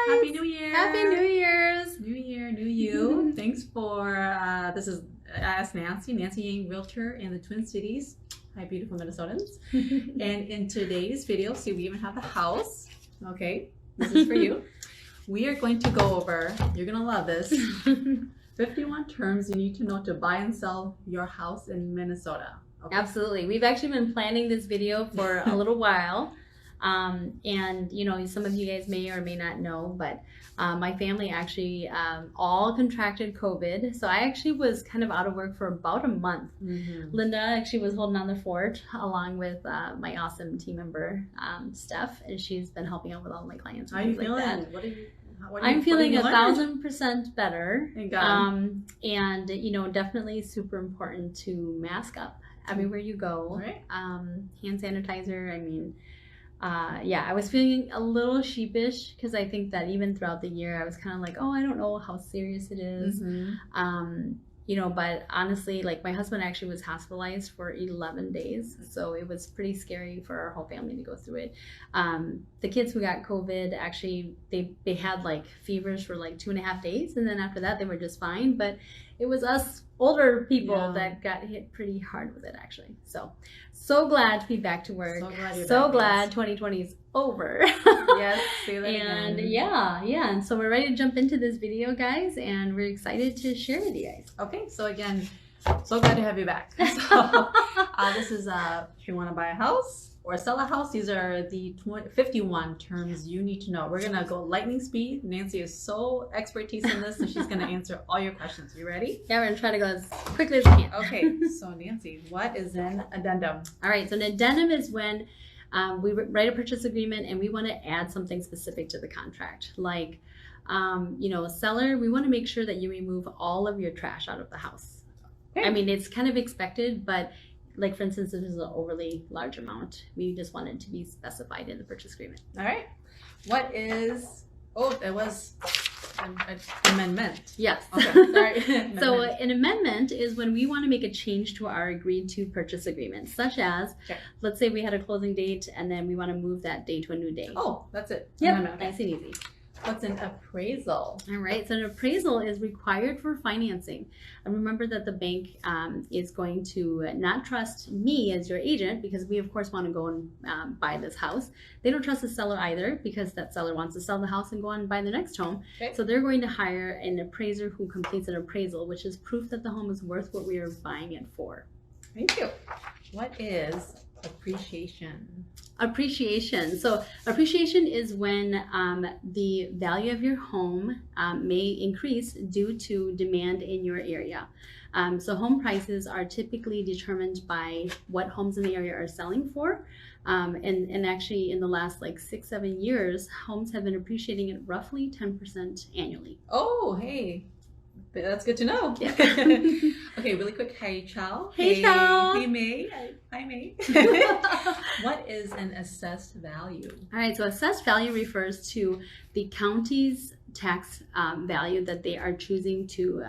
Happy New Year! Happy New Year's! New Year, new you. Thanks for, this is Ask Nancy.Yang, Realtor in the Twin Cities. Hi, beautiful Minnesotans. And in today's video, see, we even have the house. Okay, this is for you. We are going to go over, you're going to love this, 51 terms you need to know to buy and sell your house in Minnesota. Okay. Absolutely. We've actually been planning this video for a little while. And you know, some of you guys may or may not know, but my family actually all contracted COVID. So I actually was kind of out of work for about a month. Mm-hmm. Linda actually was holding on the fort along with my awesome team member, Steph, and she's been helping out with all my clients. How are you feeling? I'm feeling 1,000% better. And you know, definitely super important to mask up everywhere you go. Right. Hand sanitizer. I mean, yeah, I was feeling a little sheepish because I think that even throughout the year I was kind of like, oh, I don't know how serious it is. Mm-hmm. You know, but honestly, like my husband actually was hospitalized for 11 days. So it was pretty scary for our whole family to go through it. The kids who got COVID, actually, they had like fevers for like 2.5 days. And then after that, they were just fine. But it was us older people that got hit pretty hard with it, actually. So glad to be back to work. So glad 2020 is over. Yes, say that and again. yeah. And so we're ready to jump into this video, guys, and we're excited to share with you guys. Okay, so again, so glad to have you back. So this is if you want to buy a house or sell a house, these are the 51 terms you need to know. We're gonna go lightning speed. Nancy is so expertise in this, so she's gonna answer all your questions. You ready? Yeah, we're gonna try to go as quickly as we can. Okay, so Nancy, what is an addendum? All right, so an addendum is when we write a purchase agreement and we want to add something specific to the contract. Like, you know, seller, we want to make sure that you remove all of your trash out of the house. Okay. I mean, it's kind of expected, but like, for instance, if this is an overly large amount, we just want it to be specified in the purchase agreement. All right. What is, it was an amendment. Yes. Okay, sorry. So an amendment is when we want to make a change to our agreed to purchase agreement, such as, let's say we had a closing date and then we want to move that date to a new date. Oh, that's it. Yep, nice and easy. What's an appraisal? All right, so an appraisal is required for financing. And remember that the bank is going to not trust me as your agent, because we of course want to go and buy this house. They don't trust the seller either, because that seller wants to sell the house and go on and buy the next home. Okay. So they're going to hire an appraiser who completes an appraisal, which is proof that the home is worth what we are buying it for. Thank you. What is appreciation? Appreciation. So appreciation is when the value of your home may increase due to demand in your area. So home prices are typically determined by what homes in the area are selling for. And actually in the last like 6-7 years, homes have been appreciating at roughly 10% annually. Oh, hey. That's good to know. Yeah. Okay, really quick. Hey, Chow. Hey, Chow. Hey, May. Hi, May. What is an assessed value? All right, so assessed value refers to the county's tax value that they are choosing to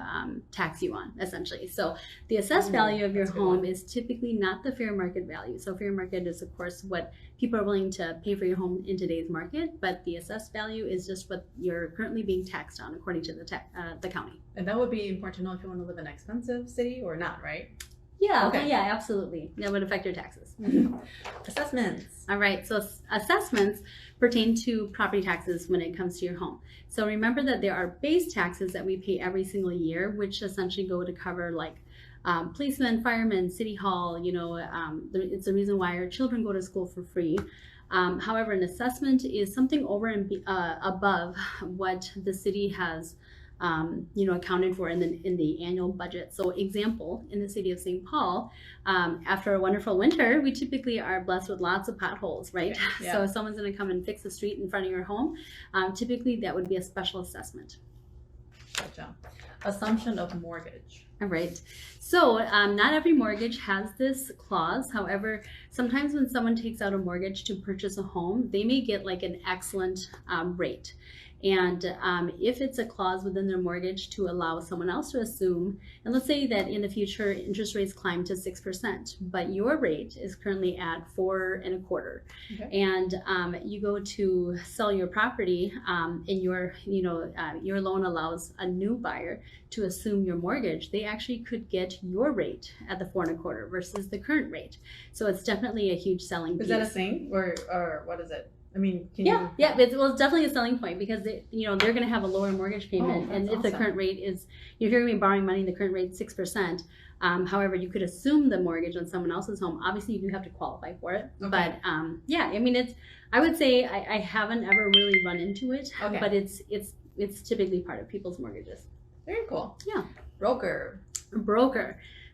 tax you on, essentially. So the assessed value of your home is typically not the fair market value. So fair market is, of course, what people are willing to pay for your home in today's market, but the assessed value is just what you're currently being taxed on according to the county. And that would be important to know if you want to live in an expensive city or not, right? Yeah, okay. Yeah, absolutely. That would affect your taxes. Mm-hmm. Assessments. All right, so assessments pertain to property taxes when it comes to your home. So remember that there are base taxes that we pay every single year, which essentially go to cover like policemen, firemen, city hall. You know, it's the reason why our children go to school for free. However, an assessment is something over and above what the city has you know, accounted for in the annual budget. So example, in the city of St. Paul, after a wonderful winter, we typically are blessed with lots of potholes, right? Yeah. So if someone's going to come and fix the street in front of your home, typically that would be a special assessment. Gotcha. Assumption of mortgage. All right. So not every mortgage has this clause. However, sometimes when someone takes out a mortgage to purchase a home, they may get like an excellent rate. And if it's a clause within their mortgage to allow someone else to assume, and let's say that in the future interest rates climb to 6%, but your rate is currently at 4.25%, and you go to sell your property, and your loan allows a new buyer to assume your mortgage, they actually could get your rate at the 4.25% versus the current rate. So it's definitely a huge selling piece. Is that a thing, or what is it? I mean, it's definitely a selling point because they're going to have a lower mortgage payment, and if the current rate is, if you're going to be borrowing money, the current rate is 6%. However, you could assume the mortgage on someone else's home. Obviously, you do have to qualify for it. Okay. But I mean, I would say I haven't ever really run into it, but it's typically part of people's mortgages. Very cool. Yeah. Broker.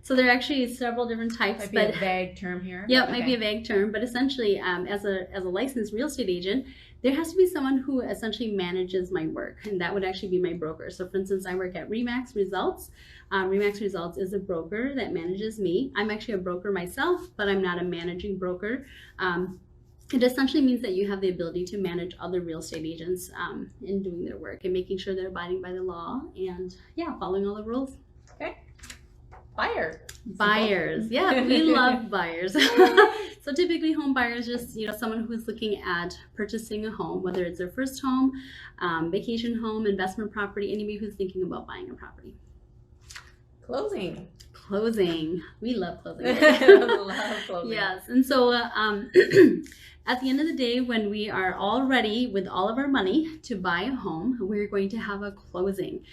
So there are actually several different types. Might be a vague term here. Yeah, it might be a vague term, but essentially, as a licensed real estate agent, there has to be someone who essentially manages my work, and that would actually be my broker. So for instance, I work at Remax Results. Remax Results is a broker that manages me. I'm actually a broker myself, but I'm not a managing broker. It essentially means that you have the ability to manage other real estate agents in doing their work and making sure they're abiding by the law and following all the rules. Okay. Buyers. Yeah, we love buyers. So typically home buyers, just someone who's looking at purchasing a home, whether it's their first home, vacation home, investment property, anybody who's thinking about buying a property. Closing. We love closing. Love closing. Yes, and so at the end of the day, when we are all ready with all of our money to buy a home, we're going to have a closing.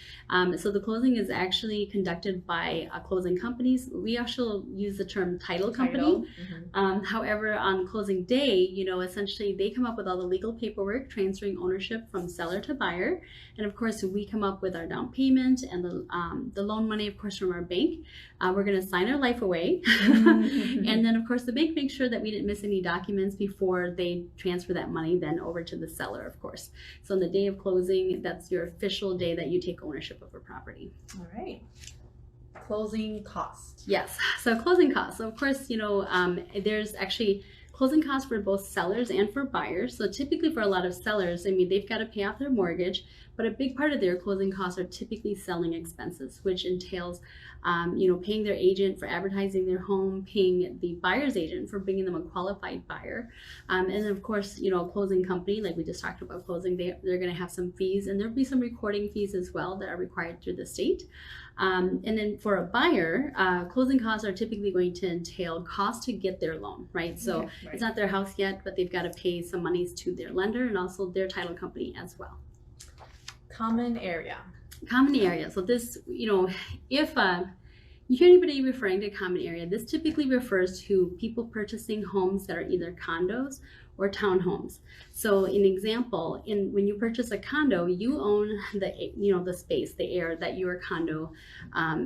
So the closing is actually conducted by closing companies. We also use the term title company. However, on closing day, essentially they come up with all the legal paperwork, transferring ownership from seller to buyer. And of course, we come up with our down payment and the loan money, of course, from our bank. We're going to sign our life away. And then, of course, the bank makes sure that we didn't miss any documents before they transfer that money then over to the seller, of course. So on the day of closing, that's your official day that you take ownership of a property. All right. Closing cost. Yes. So closing costs. So of course, there's actually closing costs for both sellers and for buyers. So typically for a lot of sellers, I mean, they've got to pay off their mortgage, but a big part of their closing costs are typically selling expenses, which entails, paying their agent for advertising their home, paying the buyer's agent for bringing them a qualified buyer. And then of course, a closing company, like we just talked about closing, they're going to have some fees, and there'll be some recording fees as well that are required through the state. And then for a buyer, closing costs are typically going to entail costs to get their loan, right? So it's not their house yet, but they've got to pay some monies to their lender and also their title company as well. Common area. So this, if you hear anybody referring to common area, this typically refers to people purchasing homes that are either condos or townhomes. So an example, when you purchase a condo, you own the space, the area that your condo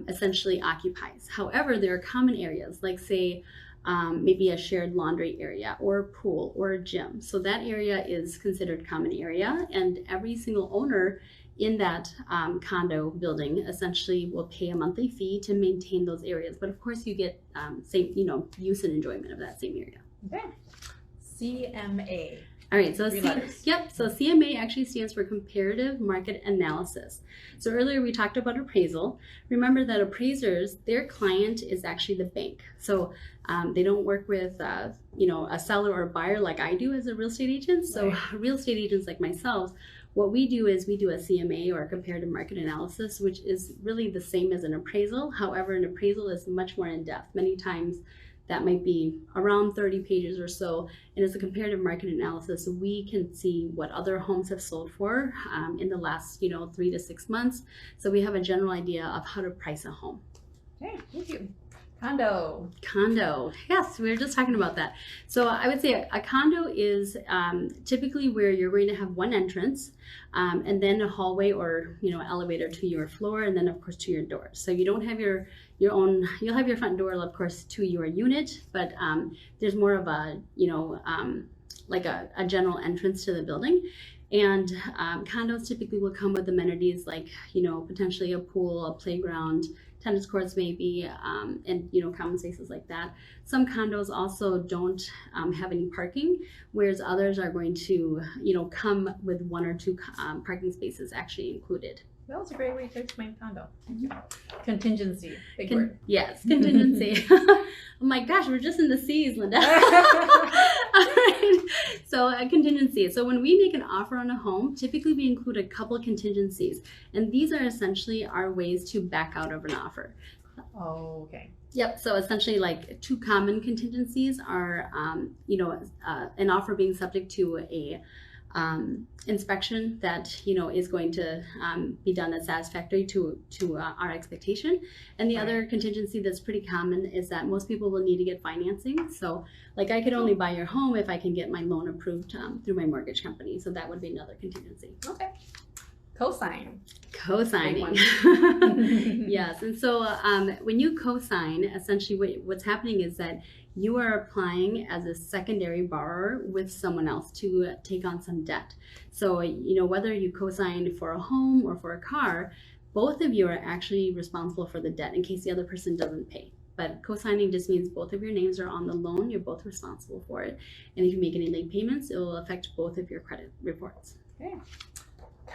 essentially occupies. However, there are common areas, like say maybe a shared laundry area or a pool or a gym. So that area is considered common area, and every single owner in that condo building essentially will pay a monthly fee to maintain those areas. But of course you get use and enjoyment of that same area. Okay. CMA. All right, so so CMA actually stands for Comparative Market Analysis. So earlier we talked about appraisal. Remember that appraisers, their client is actually the bank. So they don't work with a seller or a buyer like I do as a real estate agent. So real estate agents like myself, what we do is we do a CMA, or a comparative market analysis, which is really the same as an appraisal. However, an appraisal is much more in depth. Many times that might be around 30 pages or so. And as a comparative market analysis, we can see what other homes have sold for in the last 3 to 6 months. So we have a general idea of how to price a home. Okay, thank you. Condo. Yes, we were just talking about that. So I would say a condo is typically where you're going to have one entrance and then a hallway or elevator to your floor, and then of course to your door. So you don't have your own, you'll have your front door of course to your unit, but there's more of a like a general entrance to the building. And condos typically will come with amenities like, potentially a pool, a playground, tennis courts maybe, and, common spaces like that. Some condos also don't have any parking, whereas others are going to, come with 1 or 2 parking spaces actually included. That was a great way to explain condo. Thank you. Contingency, big word. Yes, contingency. Oh my gosh, we're just in the C's, Linda. All right. So a contingency. So when we make an offer on a home, typically we include a couple of contingencies, and these are essentially our ways to back out of an offer. Oh, okay. Yep. So essentially, like 2 common contingencies are, an offer being subject to a inspection that is going to be done as satisfactory to our expectation, and the other contingency that's pretty common is that most people will need to get financing. So like I could only buy your home if I can get my loan approved through my mortgage company, so that would be another contingency. Okay. Co-signing. Yes. And so when you co-sign, essentially what's happening is that you are applying as a secondary borrower with someone else to take on some debt. So, whether you co-sign for a home or for a car, both of you are actually responsible for the debt in case the other person doesn't pay. But co-signing just means both of your names are on the loan, you're both responsible for it. And if you make any late payments, it will affect both of your credit reports. Okay.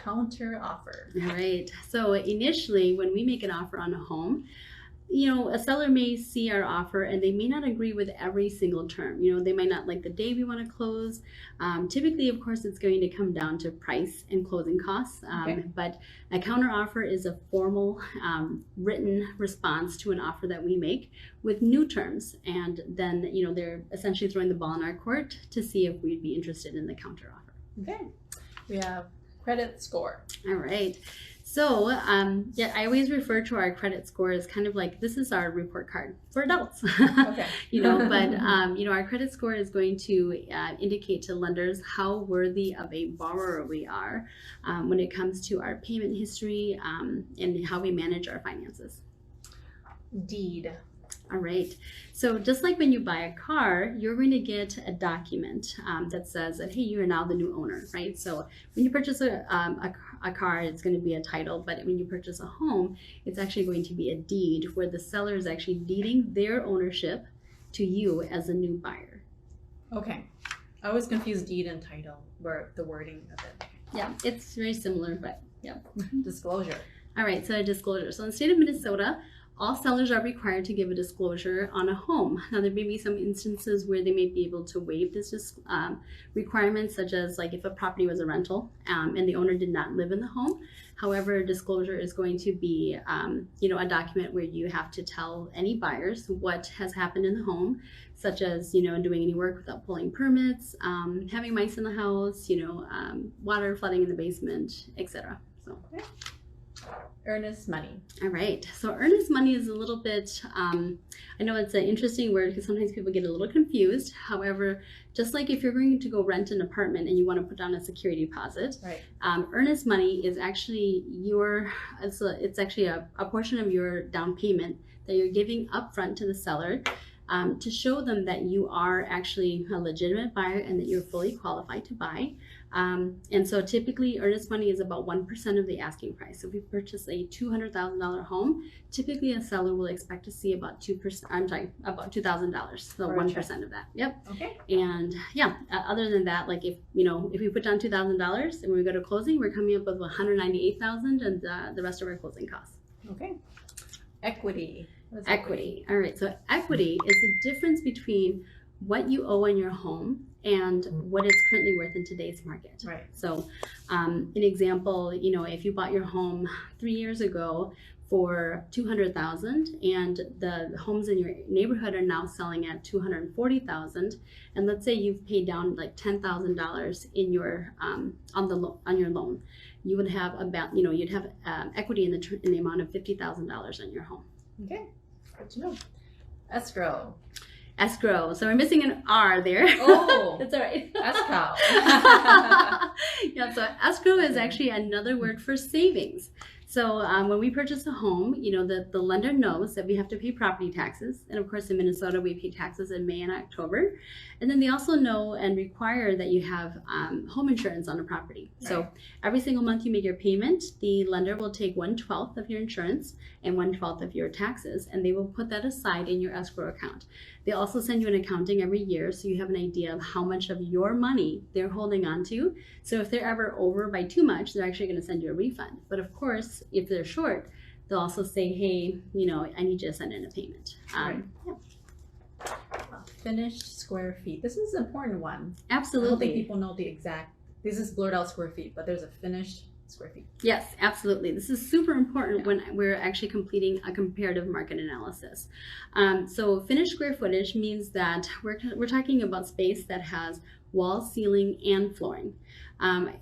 Counter offer. All right. So initially, when we make an offer on a home, a seller may see our offer and they may not agree with every single term. They might not like the day we want to close. Typically, of course, it's going to come down to price and closing costs. But a counter offer is a formal written response to an offer that we make with new terms. And then, they're essentially throwing the ball in our court to see if we'd be interested in the counter offer. Okay. We have credit score. All right. So, I always refer to our credit score as kind of like, this is our report card for adults. Okay. But our credit score is going to indicate to lenders how worthy of a borrower we are when it comes to our payment history and how we manage our finances. Deed. All right. So just like when you buy a car, you're going to get a document that says that, hey, you are now the new owner, right? So when you purchase a car, it's going to be a title, but when you purchase a home, it's actually going to be a deed where the seller is actually deeding their ownership to you as a new buyer. Okay. I always confuse deed and title, where the wording of it. Yeah, it's very similar, but yeah. Disclosure. All right, so a disclosure. So in the state of Minnesota, all sellers are required to give a disclosure on a home. Now, there may be some instances where they may be able to waive this requirement, such as like if a property was a rental and the owner did not live in the home. However, a disclosure is going to be, a document where you have to tell any buyers what has happened in the home, such as, doing any work without pulling permits, having mice in the house, water flooding in the basement, etc. So. Okay. Earnest money. All right. So earnest money is a little bit, I know it's an interesting word because sometimes people get a little confused. However, just like if you're going to go rent an apartment and you want to put down a security deposit, right. Earnest money is actually it's actually a portion of your down payment that you're giving upfront to the seller to show them that you are actually a legitimate buyer and that you're fully qualified to buy. And so typically earnest money is about 1% of the asking price. So if you purchase a $200,000 home, typically a seller will expect to see about about $2,000. So 1% of that. Yep. Okay. And other than that, like if we put down $2,000 and we go to closing, we're coming up with $198,000 and the rest of our closing costs. Okay. Equity. Equity. All right. So equity is the difference between what you owe on your home and what it's currently worth in today's market. Right. So an example, if you bought your home 3 years ago for $200,000 and the homes in your neighborhood are now selling at $240,000, and let's say you've paid down like $10,000 in your on your loan, you would have about you'd have equity in the amount of $50,000 on your home. Okay, good to know. Escrow. Escrow. So we're missing an R there. Oh, that's all right. Escrow. Yeah, so escrow is actually another word for savings. So when we purchase a home, you know, the lender knows that we have to pay property taxes. And of course, in Minnesota, we pay taxes in May and October. And then they also know and require that you have home insurance on the property. Right. So every single month you make your payment, the lender will take 1/12 of your insurance and 1/12 of your taxes, and they will put that aside in your escrow account. They also send you an accounting every year, so you have an idea of how much of your money they're holding on to. So if they're ever over by too much, they're actually going to send you a refund. But of course, if they're short, they'll also say, hey, you know, I need you to send in a payment. Yeah. Finished square feet. This is an important one. Absolutely. I don't think people know the exact, this is blurred out square feet, but there's a finished square feet. Yes, absolutely. This is super important when we're actually completing a comparative market analysis. So finished square footage means that we're talking about space that has wall, ceiling, and flooring.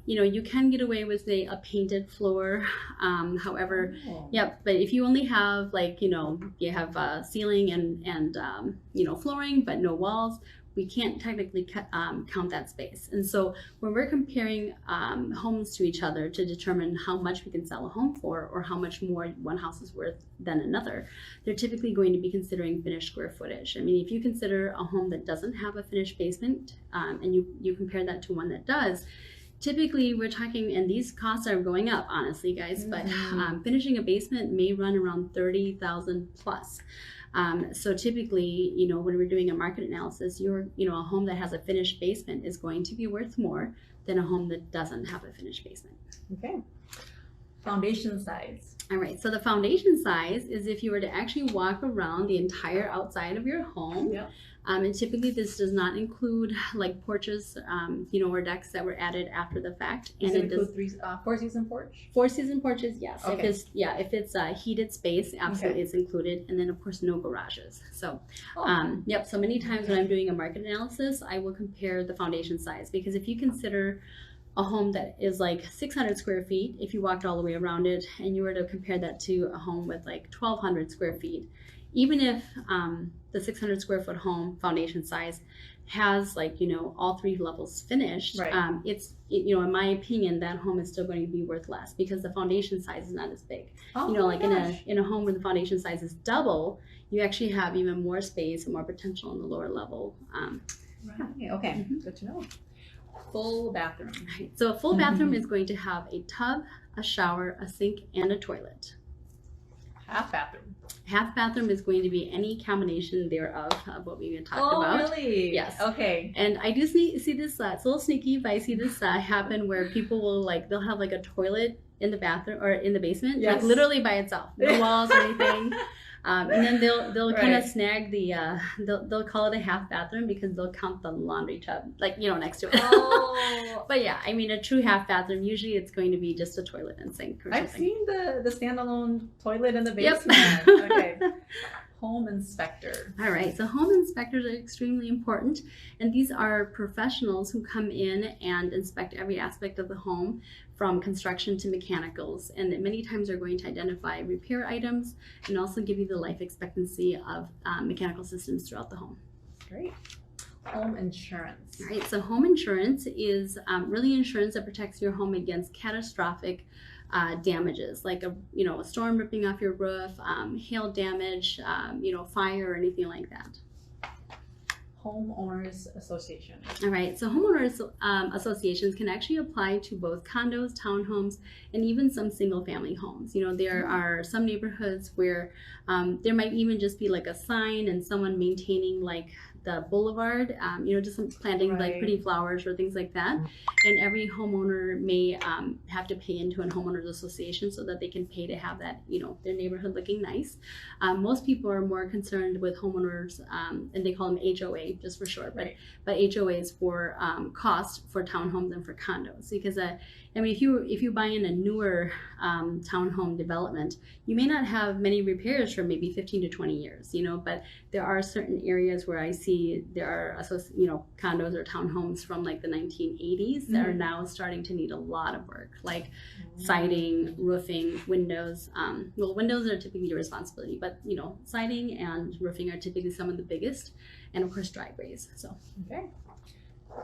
You know, you can get away with a painted floor. However, but if you only have, like, you know, you have ceiling and you know, flooring, but no walls, we can't technically count that space. And so when we're comparing homes to each other to determine how much we can sell a home for, or how much more one house is worth than another, they're typically going to be considering finished square footage. I mean, if you consider a home that doesn't have a finished basement and you compare that to one that does, typically we're talking, and these costs are going up, honestly, guys, but finishing a basement may run around $30,000 plus. So typically, you know, when we're doing a market analysis, you know, a home that has a finished basement is going to be worth more than a home that doesn't have a finished basement. Okay. Foundation size. All right. So the foundation size is if you were to actually walk around the entire outside of your home. Yep. And typically this does not include like porches, you know, or decks that were added after the fact. And it does 4-season porch? 4-season porches, yes. Okay. If it's a heated space, absolutely it's included. And then of course no garages. So, yep. So many times when I'm doing a market analysis, I will compare the foundation size, because if you consider a home that is like 600 square feet, if you walked all the way around it, and you were to compare that to a home with like 1,200 square feet, even if the 600 square foot home foundation size has, like, you know, all 3 levels finished, right. You know, in my opinion, that home is still going to be worth less because the foundation size is not as big. You know, like in a home where the foundation size is double, you actually have even more space and more potential in the lower level. Right. Okay, good to know. Full bathroom. Right. So a full bathroom is going to have a tub, a shower, a sink, and a toilet. Half bathroom. Half bathroom is going to be any combination thereof of what we've been talking about. Oh, really? Yes. Okay. And I do see this, it's a little sneaky, but I see this happen where people will, like, they'll have like a toilet in the bathroom or in the basement, like literally by itself, no walls or anything. And then they'll kind of snag the they'll call it a half bathroom because they'll count the laundry tub, like, you know, next to it. Oh. But yeah, I mean, a true half bathroom, usually it's going to be just a toilet and sink or something. I've seen the standalone toilet in the basement. Yep. Okay. Home inspector. All right, so home inspectors are extremely important, and these are professionals who come in and inspect every aspect of the home, from construction to mechanicals, and that many times are going to identify repair items and also give you the life expectancy of mechanical systems throughout the home. Great. Home insurance. All right, so home insurance is really insurance that protects your home against catastrophic damages, like a storm ripping off your roof, hail damage, fire or anything like that. Homeowners Association. All right, so homeowners associations can actually apply to both condos, townhomes, and even some single-family homes. You know, there are some neighborhoods where there might even just be like a sign and someone maintaining like the boulevard, just some planting like pretty flowers or things like that. And every homeowner may have to pay into a homeowners association so that they can pay to have that, their neighborhood looking nice. Most people are more concerned with homeowners, and they call them HOA just for short, but HOAs for cost for townhomes and for condos. Because if you buy in a newer townhome development, you may not have many repairs for maybe 15 to 20 years, but there are certain areas where I see there are condos or townhomes from like the 1980s that are now starting to need a lot of work, like siding, roofing, windows. Windows are typically your responsibility, but siding and roofing are typically some of the biggest, and of course driveways. So okay.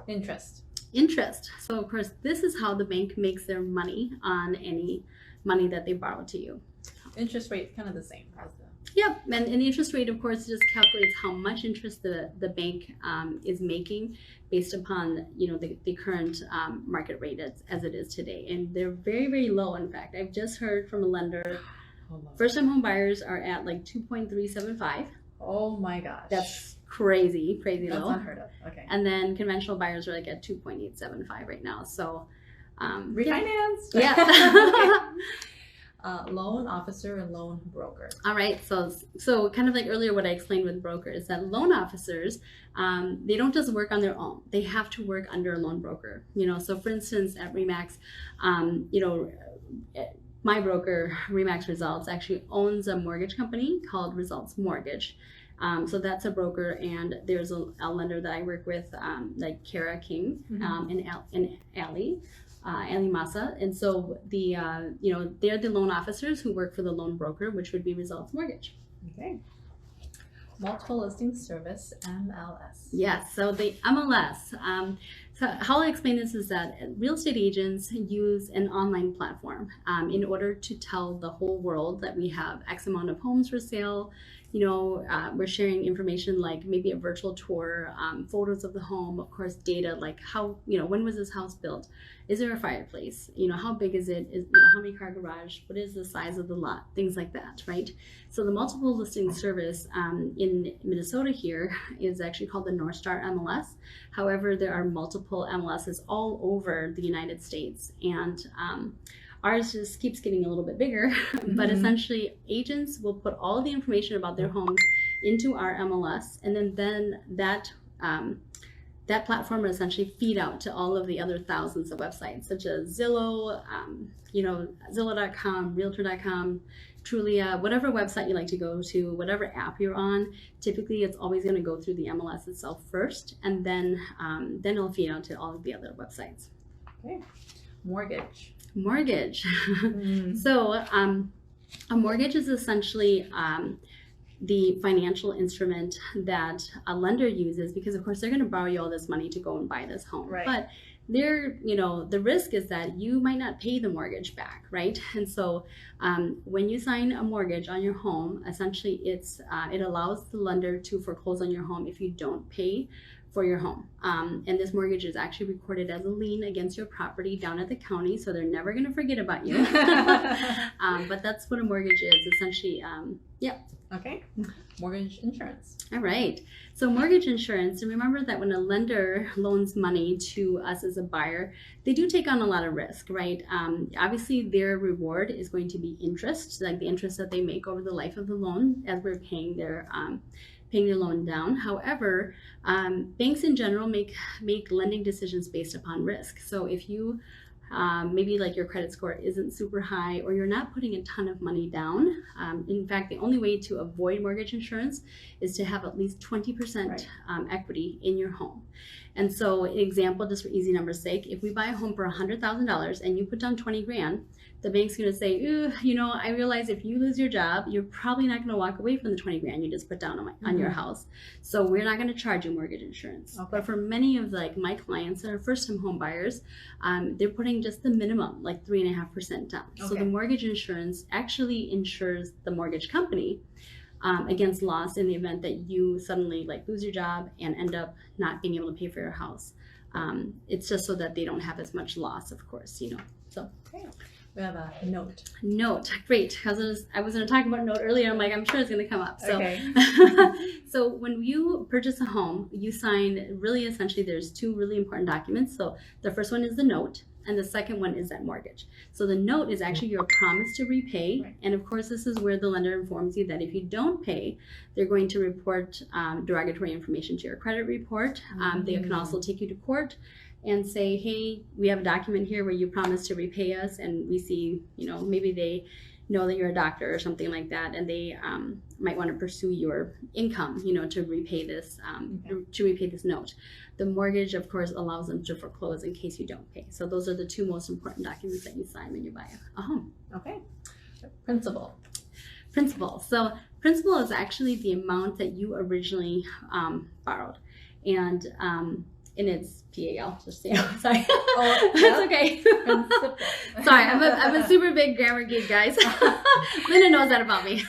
Interest. Interest. So of course, this is how the bank makes their money on any money that they borrow to you. Interest rate kind of the same as the... Yep, and the interest rate, of course, just calculates how much interest the bank is making based upon, you know, the current market rate as it is today. And they're very, very low. In fact, I've just heard from a lender, first-time home buyers are at like 2.375. Oh my gosh. That's crazy low. That's unheard of. Okay. And then conventional buyers are like at 2.875 right now. So refinance. Yeah. Loan officer and loan broker. All right, so kind of like earlier what I explained with broker is that loan officers, they don't just work on their own. They have to work under a loan broker. You know, so for instance, at Remax, you know, my broker, Remax Results, actually owns a mortgage company called Results Mortgage. So that's a broker, and there's a lender that I work with, like Kara King, and Allie Massa, and so the you know, they're the loan officers who work for the loan broker, which would be Results Mortgage. Okay. Multiple listing service, MLS. Yes, so the MLS. So how I explain this is that real estate agents use an online platform in order to tell the whole world that we have X amount of homes for sale. You know, we're sharing information like maybe a virtual tour, photos of the home, of course, data like how, you know, when was this house built? Is there a fireplace? You know, how big is it? You know, how many car garage? What is the size of the lot? Things like that, right? So the multiple listing service in Minnesota here is actually called the North Star MLS. However, there are multiple MLSs all over the United States, and ours just keeps getting a little bit bigger, but essentially agents will put all the information about their homes into our MLS, and then that platform will essentially feed out to all of the other thousands of websites, such as Zillow, you know, Zillow.com, Realtor.com, Trulia, whatever website you like to go to, whatever app you're on. Typically, it's always going to go through the MLS itself first, and then it'll feed out to all of the other websites. Okay, mortgage. So a mortgage is essentially the financial instrument that a lender uses, because of course they're going to borrow you all this money to go and buy this home, right? But you know, the risk is that you might not pay the mortgage back, right? And so when you sign a mortgage on your home, essentially it allows the lender to foreclose on your home if you don't pay for your home. And this mortgage is actually recorded as a lien against your property down at the county, so they're never going to forget about you. But that's what a mortgage is, essentially. Yeah. Okay. Mortgage insurance. All right. So mortgage insurance, and remember that when a lender loans money to us as a buyer, they do take on a lot of risk, right? Obviously, their reward is going to be interest, like the interest that they make over the life of the loan as we're paying their loan down. However, banks in general make lending decisions based upon risk. So if you maybe like your credit score isn't super high, or you're not putting a ton of money down, in fact, the only way to avoid mortgage insurance is to have at least 20% equity in your home. And so, an example, just for easy numbers' sake, if we buy a home for $100,000 and you put down 20 grand, the bank's going to say, ooh, you know, I realize if you lose your job, you're probably not going to walk away from the 20 grand you just put down on your house. So we're not going to charge you mortgage insurance. Okay. But for many of like my clients that are first-time home buyers, they're putting just the minimum, like 3.5% down. Okay. So the mortgage insurance actually insures the mortgage company against loss in the event that you suddenly like lose your job and end up not being able to pay for your house. It's just so that they don't have as much loss, of course, you know. So. Okay. We have a note. Note, great. I was going to talk about note earlier. I'm like, I'm sure it's going to come up. So, okay. So when you purchase a home, you sign really essentially there's two really important documents. So the first one is the note, and the second one is that mortgage. So the note is actually your promise to repay. Right. And of course, this is where the lender informs you that if you don't pay, they're going to report derogatory information to your credit report. They can also take you to court and say, hey, we have a document here where you promised to repay us, and we see, you know, maybe they know that you're a doctor or something like that, and they might want to pursue your income, you know, to repay this note. The mortgage, of course, allows them to foreclose in case you don't pay. So those are the two most important documents that you sign when you buy a home. Okay. Principal. So principal is actually the amount that you originally borrowed, and and it's PAL. Just so you know. Sorry. Oh, That's okay. Sorry, I'm a super big grammar geek, guys. Linda knows that about me.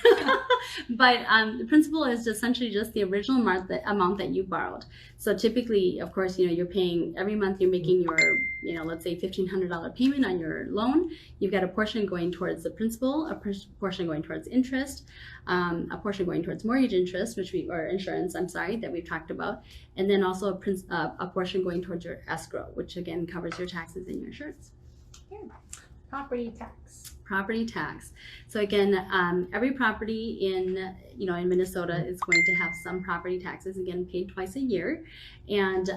But the principal is essentially just the original amount that you borrowed. So typically, of course, you're paying every month. You're making your, let's say $1,500 payment on your loan. You've got a portion going towards the principal, a portion going towards interest, a portion going towards mortgage interest, or insurance, that we've talked about, and then also a portion going towards your escrow, which again covers your taxes and your insurance. Yeah. Property tax. Property tax. So again, every property in Minnesota is going to have some property taxes, again paid twice a year, and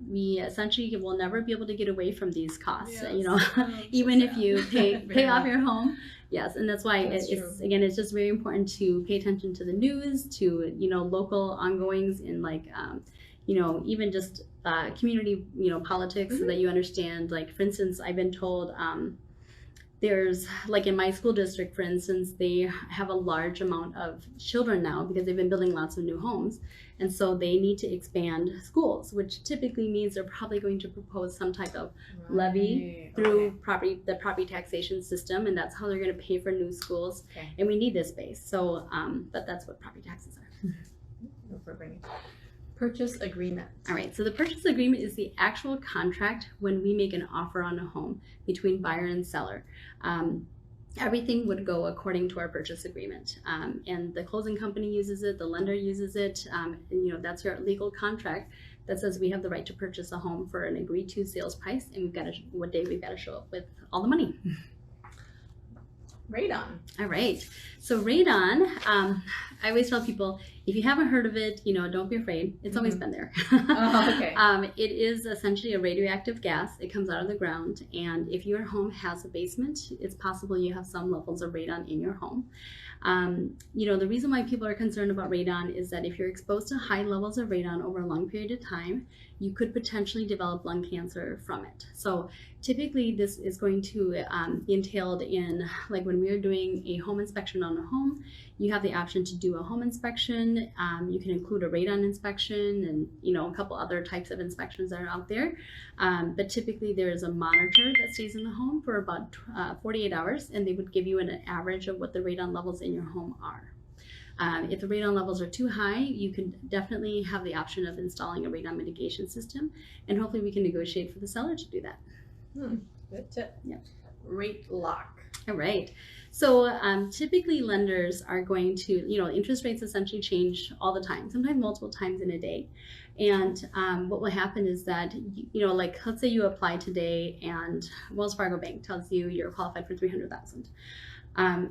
we essentially will never be able to get away from these costs. Yes. Even if you pay off your home. Yes, and that's why it's just very important to pay attention to the news, to local ongoings in even just community politics, so that you understand. Like, for instance, I've been told there's, like, in my school district, for instance, they have a large amount of children now because they've been building lots of new homes, and so they need to expand schools, which typically means they're probably going to propose some type of levy through the property taxation system, and that's how they're going to pay for new schools. And we need this space. So but that's what property taxes are. Purchase agreement. All right, so the purchase agreement is the actual contract when we make an offer on a home between buyer and seller. Everything would go according to our purchase agreement, and the closing company uses it, the lender uses it, and that's our legal contract that says we have the right to purchase a home for an agreed to sales price, and what day we've got to show up with all the money. Radon. All right, so radon, I always tell people, if you haven't heard of it, don't be afraid. It's always been there. Oh, okay. It is essentially a radioactive gas. It comes out of the ground, and if your home has a basement, it's possible you have some levels of radon in your home. The reason why people are concerned about radon is that if you're exposed to high levels of radon over a long period of time, you could potentially develop lung cancer from it. So typically this is going to be entailed in, like, when we're doing a home inspection on a home, you have the option to do a home inspection. You can include a radon inspection and a couple other types of inspections that are out there. But typically there is a monitor that stays in the home for about 48 hours, and they would give you an average of what the radon levels in your home are. If the radon levels are too high, you can definitely have the option of installing a radon mitigation system, and hopefully we can negotiate for the seller to do that. Good tip. Yep. Rate lock. All right. So typically lenders are going to, interest rates essentially change all the time, sometimes multiple times in a day. And what will happen is that, like, let's say you apply today and Wells Fargo Bank tells you you're qualified for $300,000.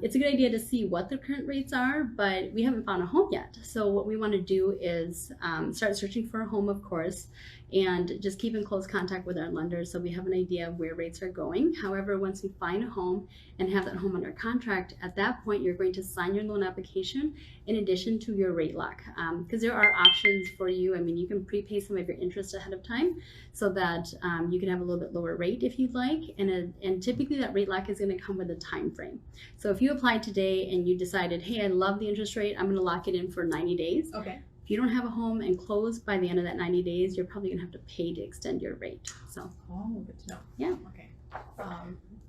It's a good idea to see what the current rates are, but we haven't found a home yet. So what we want to do is start searching for a home, of course, and just keep in close contact with our lenders so we have an idea of where rates are going. However, once we find a home and have that home under contract, at that point you're going to sign your loan application in addition to your rate lock, because there are options for you. I mean, you can prepay some of your interest ahead of time so that you can have a little bit lower rate if you'd like, and typically that rate lock is going to come with a time frame. So if you applied today and you decided, hey, I love the interest rate, I'm going to lock it in for 90 days. Okay. If you don't have a home and close by the end of that 90 days, you're probably going to have to pay to extend your rate. So. Oh, good to know. Yeah. Okay.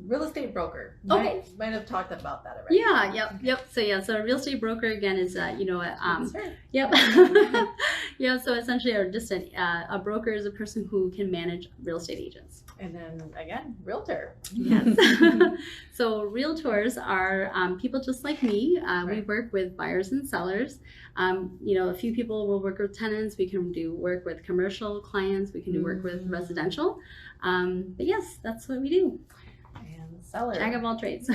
Real estate broker. Okay. Might have talked about that already. Yeah. Yep. Okay. Yep. So a real estate broker again is yep. Yeah. So essentially, a broker is a person who can manage real estate agents. And then again, realtor. Yes. So realtors are people just like me. We work with buyers and sellers. A few people will work with tenants. We can do work with commercial clients. We can do work with residential. But yes, that's what we do. And sellers. Jack of all trades.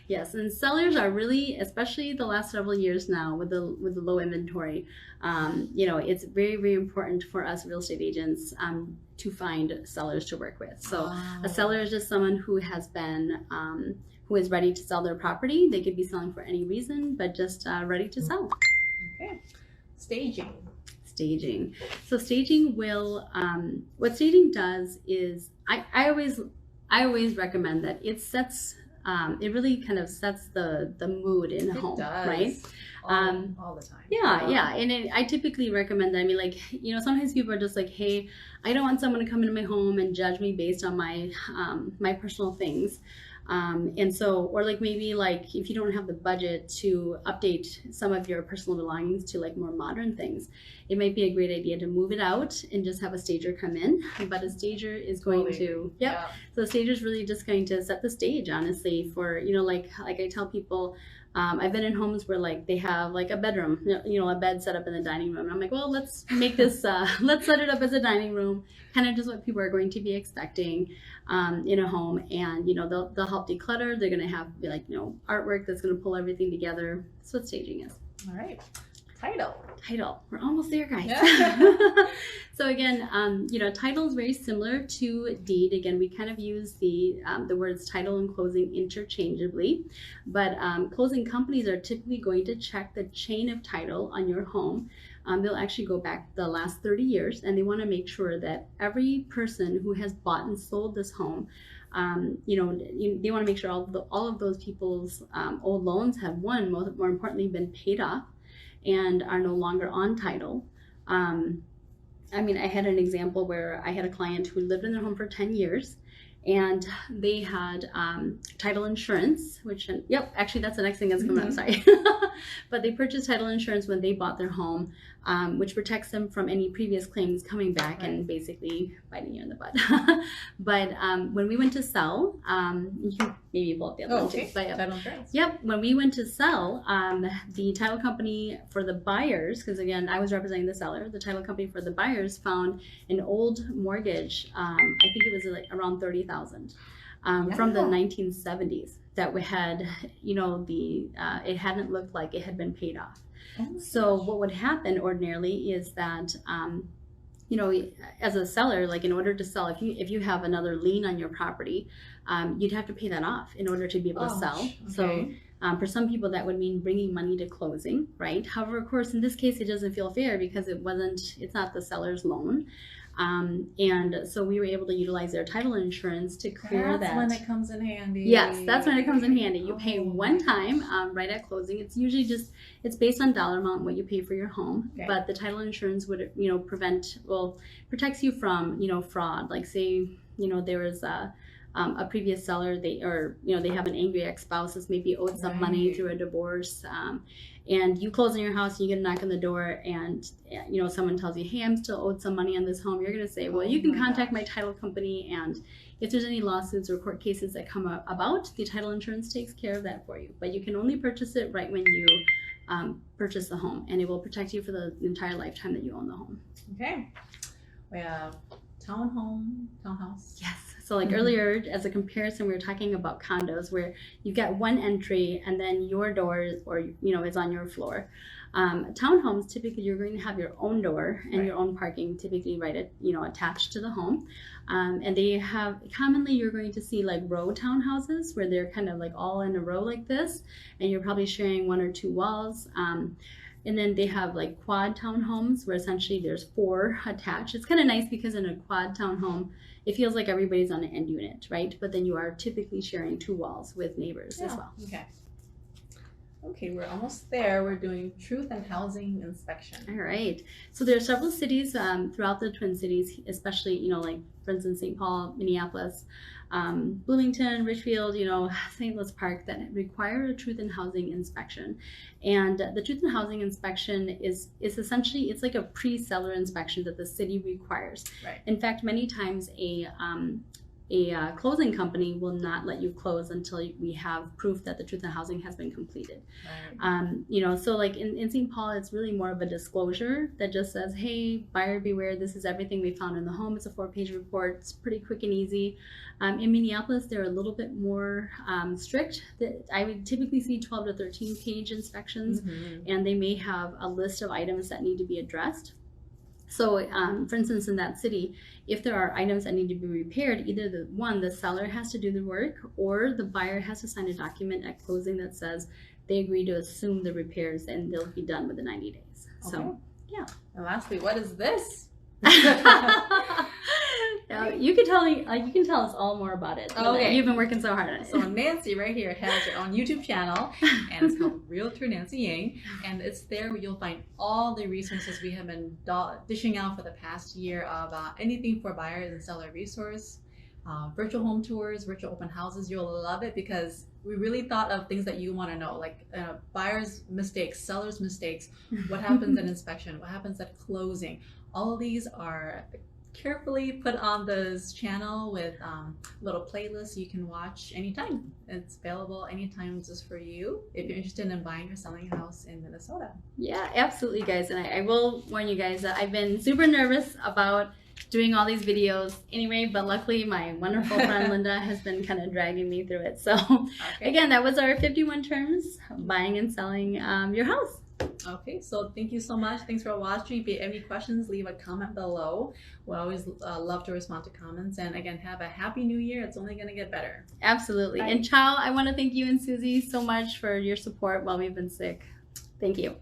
Yes, and sellers are really, especially the last several years now with the low inventory, it's very, very important for us real estate agents to find sellers to work with. So a seller is just someone who has been who is ready to sell their property. They could be selling for any reason, but just ready to sell. Okay. Staging. So staging will, what staging does is, I always recommend that it sets it really kind of sets the mood in the home, right? All the time. Yeah. And I typically recommend that. I mean, like, sometimes people are just like, hey, I don't want someone to come into my home and judge me based on my my personal things. And so, or like maybe like if you don't have the budget to update some of your personal belongings to like more modern things, it might be a great idea to move it out and just have a stager come in. But a stager is going to, so the stager is really just going to set the stage, honestly, for, like I tell people, I've been in homes where like they have like a bedroom, a bed set up in the dining room. And I'm like, well, let's make this, let's set it up as a dining room, kind of just what people are going to be expecting in a home. And, they'll help declutter. They're going to have like, artwork that's going to pull everything together. That's what staging is. All right. Title. We're almost there, guys. So again, title is very similar to deed. Again, we kind of use the words title and closing interchangeably, but closing companies are typically going to check the chain of title on your home. They'll actually go back the last 30 years, and they want to make sure that every person who has bought and sold this home, they want to make sure all of those people's old loans have, more importantly, been paid off and are no longer on title. I mean, I had an example where I had a client who lived in their home for 10 years, and they had title insurance, which, actually that's the next thing that's coming up, sorry. But they purchased title insurance when they bought their home, which protects them from any previous claims coming back and basically biting you in the butt. But when we went to sell, you can maybe pull up the other one too. But, title insurance. When we went to sell, the title company for the buyers, because again, I was representing the seller, the title company for the buyers found an old mortgage, I think it was like around $30,000 from the 1970s that we had, it hadn't looked like it had been paid off. So what would happen ordinarily is that, as a seller, like in order to sell, if you have another lien on your property, you'd have to pay that off in order to be able to sell. Okay. So for some people that would mean bringing money to closing, right? However, of course, in this case, it doesn't feel fair because it's not the seller's loan. And so we were able to utilize their title insurance to clear that. That's when it comes in handy. Yes, that's when it comes in handy. You pay one time right at closing. It's usually it's based on dollar amount what you pay for your home. Okay. But the title insurance would, protects you from, fraud. Like say, there was a previous seller, they have an angry ex-spouse that's maybe owed some money through a divorce. And you close in your house and you get a knock on the door and, someone tells you, hey, I'm still owed some money on this home. You're going to say, well, you can contact my title company. And if there's any lawsuits or court cases that come about, the title insurance takes care of that for you. But you can only purchase it right when you purchase the home. And it will protect you for the entire lifetime that you own the home. Okay. We have townhouse. Yes. So like earlier, as a comparison, we were talking about condos where you've got one entry and then your door is on your floor. Townhomes, typically you're going to have your own door and your own parking, typically attached to the home. And they have, commonly you're going to see like row townhouses where they're kind of like all in a row like this, and you're probably sharing one or two walls. And then they have like quad townhomes where essentially there's 4 attached. It's kind of nice because in a quad townhome, it feels like everybody's on an end unit, right? But then you are typically sharing 2 walls with neighbors as well. Okay, we're almost there. We're doing truth and housing inspection. All right. So there are several cities throughout the Twin Cities, especially, like for instance, St. Paul, Minneapolis, Bloomington, Richfield, St. Louis Park, that require a truth and housing inspection. And the truth and housing inspection is essentially, it's like a pre-seller inspection that the city requires. Right. In fact, many times a closing company will not let you close until we have proof that the truth and housing has been completed. Right. So like in St. Paul, it's really more of a disclosure that just says, hey, buyer beware, this is everything we found in the home. It's a 4-page report. It's pretty quick and easy. In Minneapolis, they're a little bit more strict. I would typically see 12 to 13-page inspections, and they may have a list of items that need to be addressed. So, for instance, in that city, if there are items that need to be repaired, either the seller has to do the work, or the buyer has to sign a document at closing that says they agree to assume the repairs and they'll be done within 90 days. Okay. So, yeah. And lastly, what is this? You can tell us all more about it. Okay. You've been working so hard on it. So Nancy right here has her own YouTube channel, and it's called Realtor Nancy.Yang, and it's there where you'll find all the resources we have been dishing out for the past year of anything for buyers and seller resource, virtual home tours, virtual open houses. You'll love it because we really thought of things that you want to know, like buyers' mistakes, sellers' mistakes, what happens at inspection, what happens at closing. All of these are carefully put on this channel with little playlists you can watch anytime. It's available anytime just for you if you're interested in buying or selling a house in Minnesota. Yeah, absolutely, guys. And I will warn you guys that I've been super nervous about doing all these videos anyway, but luckily my wonderful friend Linda has been kind of dragging me through it. So again, that was our 51 terms buying and selling your house. Okay, so thank you so much. Thanks for watching. If you have any questions, leave a comment below. We always love to respond to comments. And again, have a happy new year. It's only going to get better. Absolutely. Bye. And Chow, I want to thank you and Susie so much for your support while we've been sick. Thank you.